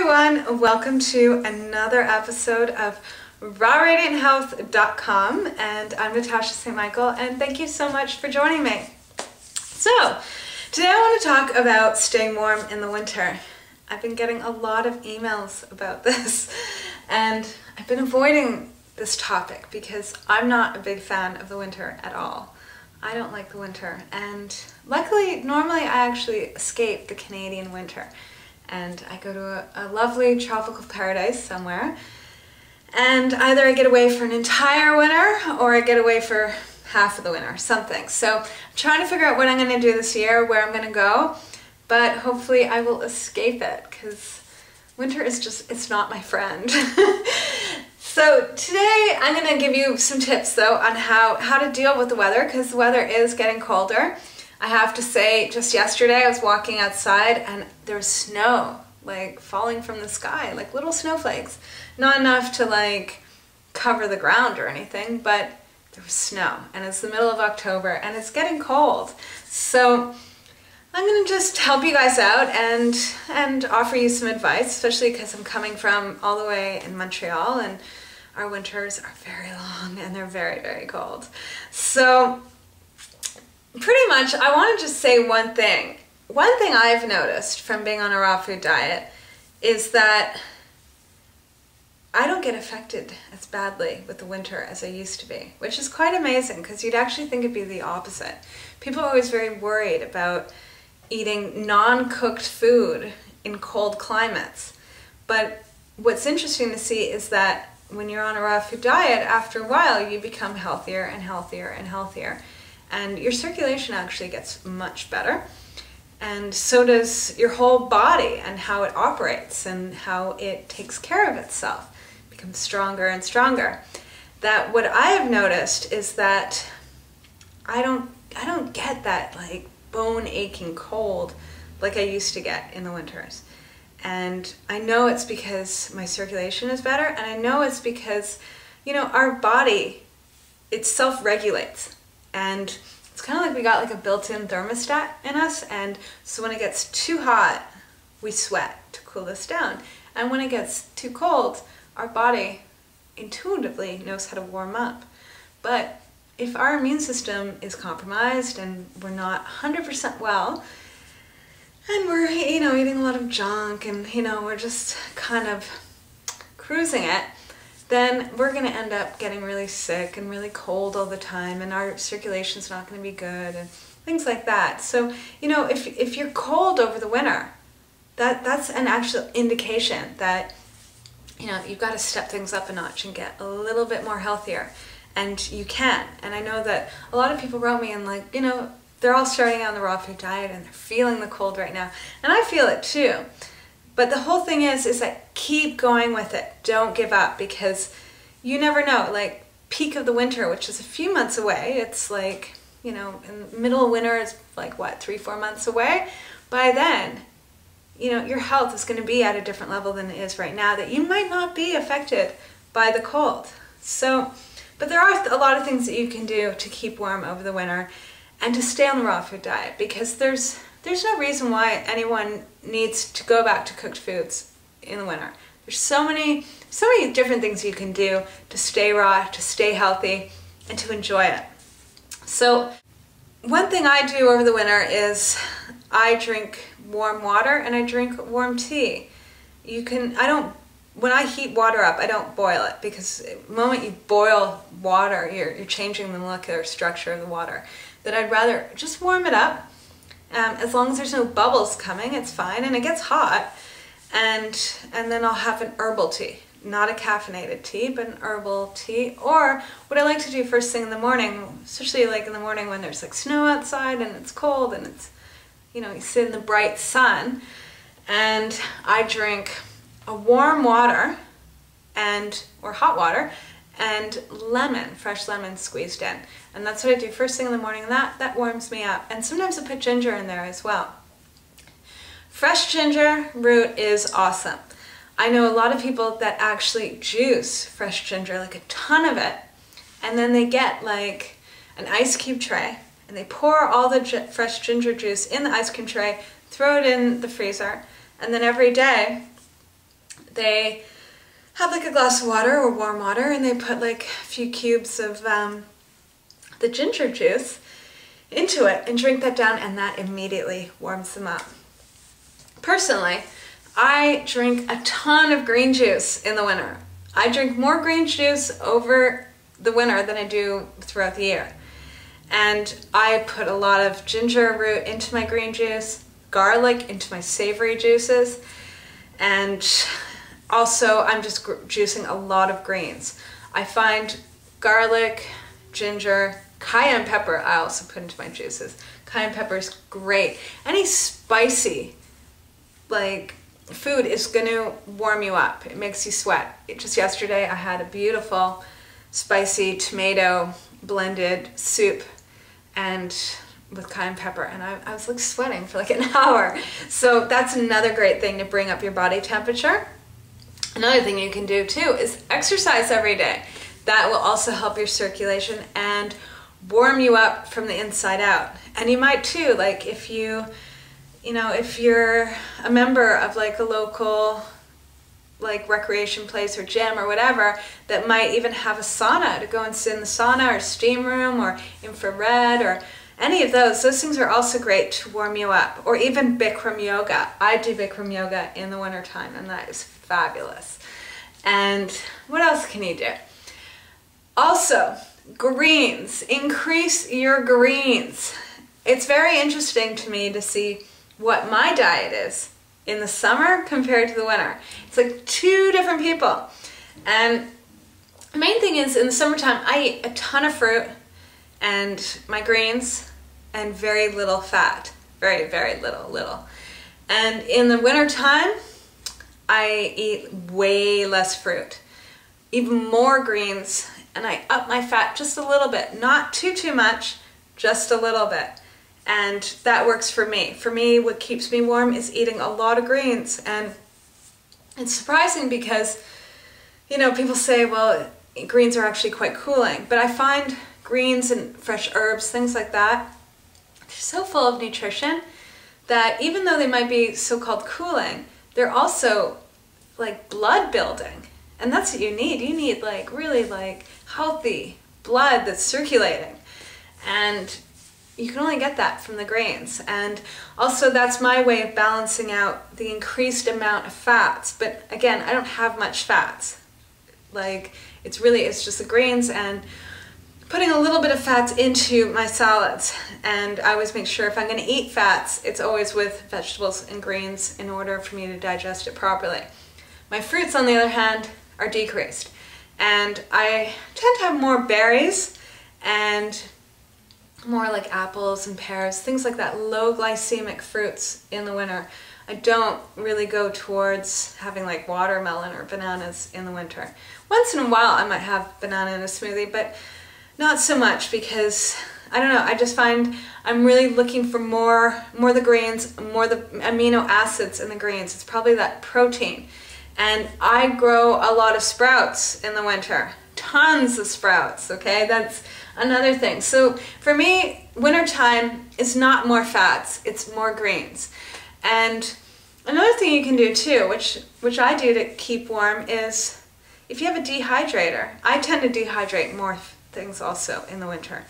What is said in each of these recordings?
everyone, welcome to another episode of rawradianthealth.com, and I'm Natasha St. Michael, and thank you so much for joining me. So today I want to talk about staying warm in the winter. I've been getting a lot of emails about this, and I've been avoiding this topic because I'm not a big fan of the winter at all. I don't like the winter, and luckily, normally I actually escape the Canadian winter, and I go to a lovely tropical paradise somewhere, and either I get away for an entire winter or I get away for half of the winter, something. So I'm trying to figure out what I'm going to do this year, where I'm going to go, but hopefully I will escape it, because winter is just, it's not my friend. So today I'm going to give you some tips though on how to deal with the weather, because the weather is getting colder. I have to say, just yesterday I was walking outside and there was snow like falling from the sky, like little snowflakes. Not enough to like cover the ground or anything, but there was snow, and it's the middle of October and it's getting cold. So I'm going to just help you guys out and offer you some advice, especially because I'm coming from all the way in Montreal, and our winters are very long and they're very, very cold. So pretty much I want to just say one thing. One thing I've noticed from being on a raw food diet is that I don't get affected as badly with the winter as I used to be, which is quite amazing, because you'd actually think it'd be the opposite. People are always very worried about eating non-cooked food in cold climates. But what's interesting to see is that when you're on a raw food diet, after a while you become healthier and healthier and healthier. And your circulation actually gets much better. And so does your whole body, and how it operates and how it takes care of itself. It becomes stronger and stronger. That what I have noticed is that I don't get that like bone aching cold like I used to get in the winters. And I know it's because my circulation is better, and I know it's because, you know, our body, it self-regulates. And it's kind of like we got like a built-in thermostat in us, and so when it gets too hot, we sweat to cool us down. And when it gets too cold, our body intuitively knows how to warm up. But if our immune system is compromised and we're not 100% well, and we're, you know, eating a lot of junk, and, you know, we're just kind of cruising it, then we're going to end up getting really sick and really cold all the time, and our circulation's not going to be good, and things like that. So, you know, if you're cold over the winter, that's an actual indication that, you know, you've got to step things up a notch and get a little bit more healthier. And you can. And I know that a lot of people wrote me and like, you know, they're all starting out on the raw food diet and they're feeling the cold right now. And I feel it too. But the whole thing is that keep going with it. Don't give up, because you never know. Like peak of the winter, which is a few months away, it's like, you know, in the middle of winter is like what, 3-4 months away? By then, you know, your health is going to be at a different level than it is right now, that you might not be affected by the cold. So, but there are a lot of things that you can do to keep warm over the winter and to stay on the raw food diet, because there's no reason why anyone needs to go back to cooked foods in the winter. There's so many different things you can do to stay raw, to stay healthy, and to enjoy it. So one thing I do over the winter is I drink warm water and I drink warm tea. When I heat water up, I don't boil it, because the moment you boil water, you're changing the molecular structure of the water. That I'd rather just warm it up. As long as there's no bubbles coming, it's fine, and it gets hot. And then I'll have an herbal tea. Not a caffeinated tea, but an herbal tea. Or what I like to do first thing in the morning, especially like in the morning when there's like snow outside and it's cold and it's, you know, you sit in the bright sun, and I drink a warm water or hot water and lemon, fresh lemon squeezed in. And that's what I do first thing in the morning, and that warms me up. And sometimes I put ginger in there as well. Fresh ginger root is awesome. I know a lot of people that actually juice fresh ginger, like a ton of it, and then they get like an ice cube tray, and they pour all the fresh ginger juice in the ice cream tray, throw it in the freezer, and then every day they have like a glass of water or warm water, and they put like a few cubes of the ginger juice into it and drink that down, and that immediately warms them up. Personally, I drink a ton of green juice in the winter. I drink more green juice over the winter than I do throughout the year. And I put a lot of ginger root into my green juice, garlic into my savory juices, and also I'm just juicing a lot of greens. I find garlic, ginger, cayenne pepper I also put into my juices. Cayenne pepper is great. Any spicy like food is going to warm you up. It makes you sweat. Just yesterday I had a beautiful spicy tomato blended soup and with cayenne pepper, and I was like sweating for like an hour. So that's another great thing to bring up your body temperature. Another thing you can do too is exercise every day. That will also help your circulation and warm you up from the inside out. And you might too, like if you're a member of like a local like recreation place or gym or whatever that might even have a sauna, to go and sit in the sauna or steam room or infrared or any of those things are also great to warm you up. Or even Bikram yoga. I do Bikram yoga in the wintertime, and that is fabulous. And what else can you do? Also, greens. Increase your greens. It's very interesting to me to see what my diet is in the summer compared to the winter. It's like two different people. And the main thing is in the summertime, I eat a ton of fruit and my greens and very little fat. Very, very little. And in the wintertime, I eat way less fruit, even more greens, and I up my fat just a little bit. Not too much, just a little bit. And that works for me. For me, what keeps me warm is eating a lot of greens. And it's surprising because, you know, people say, well, greens are actually quite cooling. But I find greens and fresh herbs, things like that, they're so full of nutrition that even though they might be so-called cooling, they're also like blood building. And that's what you need. You need like really like healthy blood that's circulating. And you can only get that from the greens. And also that's my way of balancing out the increased amount of fats. But again, I don't have much fats. Like it's just the greens and putting a little bit of fats into my salads. And I always make sure if I'm going to eat fats, it's always with vegetables and greens in order for me to digest it properly. My fruits, on the other hand, are decreased. And I tend to have more berries and more like apples and pears, things like that, low glycemic fruits in the winter. I don't really go towards having like watermelon or bananas in the winter. Once in a while I might have banana in a smoothie, but not so much because, I don't know, I just find I'm really looking for more the greens, more the amino acids in the greens. It's probably that protein. And I grow a lot of sprouts in the winter. Tons of sprouts, okay? That's another thing. So for me, wintertime is not more fats, it's more greens. And another thing you can do too, which I do to keep warm, is if you have a dehydrator. I tend to dehydrate more things also in the winter,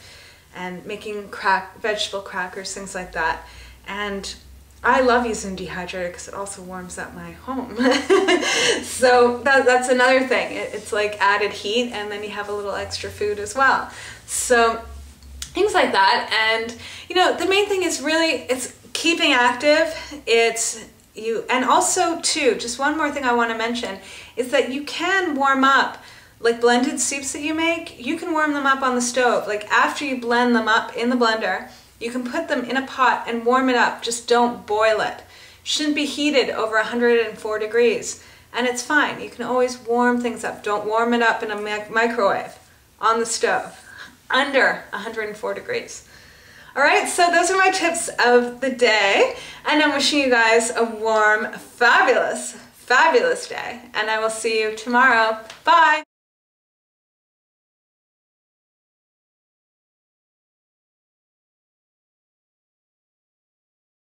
and making vegetable crackers, things like that. And I love using dehydrator because it also warms up my home. So that's another thing. It's like added heat, and then you have a little extra food as well. So things like that. And you know, the main thing is really it's keeping active. And also too, just one more thing I want to mention is that you can warm up like blended soups that you make. You can warm them up on the stove. Like after you blend them up in the blender, you can put them in a pot and warm it up. Just don't boil it. Shouldn't be heated over 104 degrees. And it's fine. You can always warm things up. Don't warm it up in a microwave on the stove under 104 degrees. All right, so those are my tips of the day. And I'm wishing you guys a warm, fabulous, fabulous day. And I will see you tomorrow. Bye.